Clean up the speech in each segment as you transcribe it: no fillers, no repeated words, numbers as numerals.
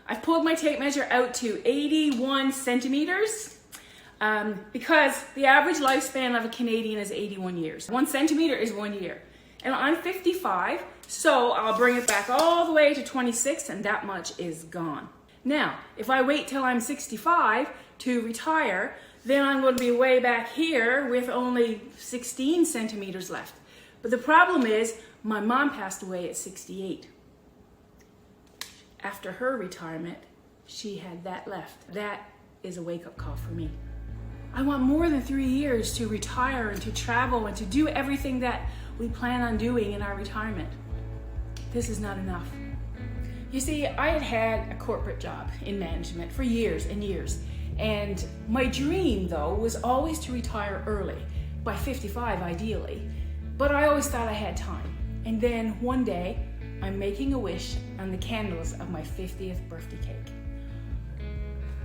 I've pulled my tape measure out to 81 centimeters because the average lifespan of a Canadian is 81 years. 1 centimeter is 1 year. And I'm 55, so I'll bring it back all the way to 26, and that much is gone. Now, if I wait till I'm 65 to retire, then I'm going to be way back here with only 16 centimeters left. But the problem is, my mom passed away at 68. After her retirement, she had that left. That is a wake-up call for me. I want more than 3 years to retire and to travel and to do everything that we plan on doing in our retirement. This is not enough. You see, I had had a corporate job in management for years and years. And my dream, though, was always to retire early, by 55 ideally. But I always thought I had time. And then one day, I'm making a wish on the candles of my 50th birthday cake.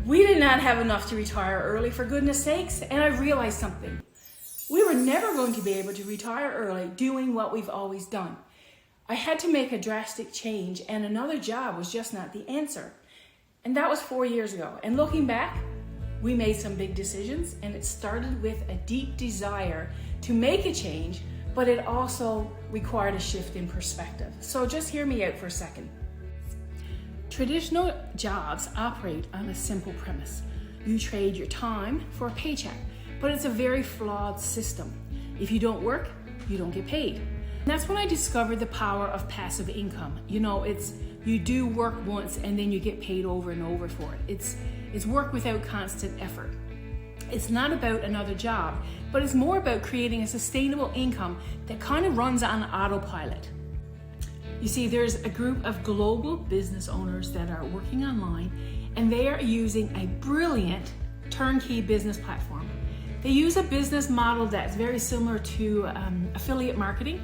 We did not have enough to retire early, for goodness sakes, and I realized something. We were never going to be able to retire early doing what we've always done. I had to make a drastic change, and another job was just not the answer. And that was 4 years ago. And looking back, we made some big decisions, and it started with a deep desire to make a change, but it also required a shift in perspective. So just hear me out for a second. Traditional jobs operate on a simple premise. You trade your time for a paycheck, but it's a very flawed system. If you don't work, you don't get paid. And that's when I discovered the power of passive income. You know, you do work once and then you get paid over and over for it. It's work without constant effort. It's not about another job, but it's more about creating a sustainable income that kind of runs on autopilot. You see, there's a group of global business owners that are working online, and they are using a brilliant turnkey business platform. They use a business model that's very similar to affiliate marketing,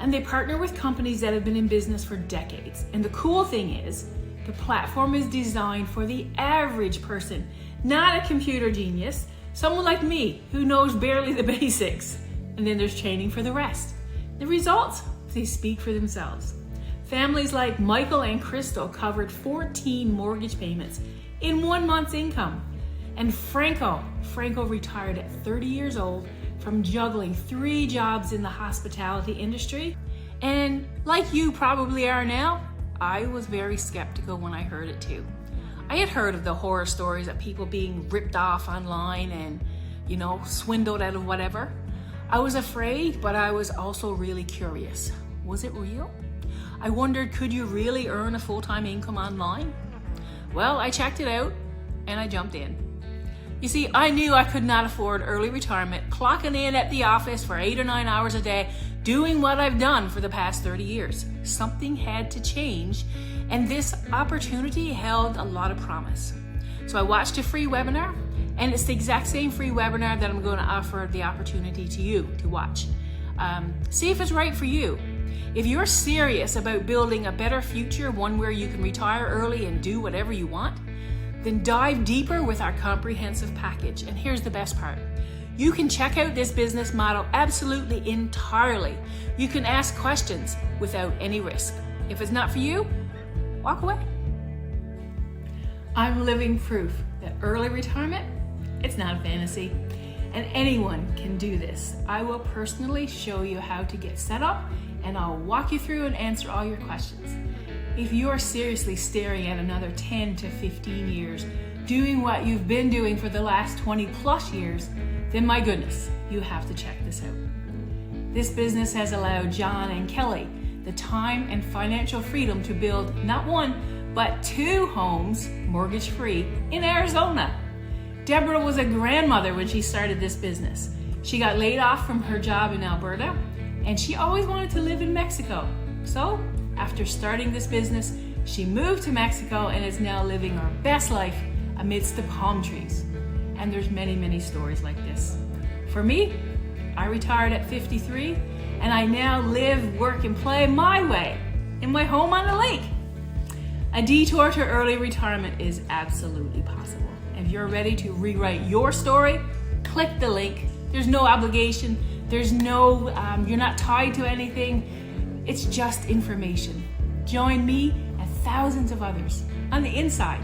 and they partner with companies that have been in business for decades. And the cool thing is, the platform is designed for the average person, not a computer genius, someone like me who knows barely the basics. And then there's training for the rest. The results, they speak for themselves. Families like Michael and Crystal covered 14 mortgage payments in 1 month's income. And Franco retired at 30 years old from juggling 3 jobs in the hospitality industry. And like you probably are now, I was very skeptical when I heard it too. I had heard of the horror stories of people being ripped off online and, swindled out of whatever. I was afraid, but I was also really curious. Was it real? I wondered, could you really earn a full-time income online? Well, I checked it out and I jumped in. You see, I knew I could not afford early retirement, clocking in at the office for 8 or 9 hours a day, doing what I've done for the past 30 years. Something had to change, and this opportunity held a lot of promise. So I watched a free webinar, and it's the exact same free webinar that I'm going to offer the opportunity to you to watch. See if it's right for you. If you're serious about building a better future, one where you can retire early and do whatever you want, then dive deeper with our comprehensive package. And here's the best part. You can check out this business model absolutely entirely. You can ask questions without any risk. If it's not for you, walk away. I'm living proof that early retirement, it's not a fantasy, and anyone can do this. I will personally show you how to get set up, and I'll walk you through and answer all your questions. If you're seriously staring at another 10 to 15 years, doing what you've been doing for the last 20 plus years, then my goodness, you have to check this out. This business has allowed John and Kelly the time and financial freedom to build not 1, but 2 homes mortgage-free in Arizona. Deborah was a grandmother when she started this business. She got laid off from her job in Alberta, and she always wanted to live in Mexico. So, after starting this business, she moved to Mexico and is now living her best life amidst the palm trees. And there's many, many stories like this. For me, I retired at 53, and I now live, work, and play my way in my home on the lake. A detour to early retirement is absolutely possible. If you're ready to rewrite your story, click the link. There's no obligation. There's no, you're not tied to anything. It's just information. Join me at thousands of others on the inside.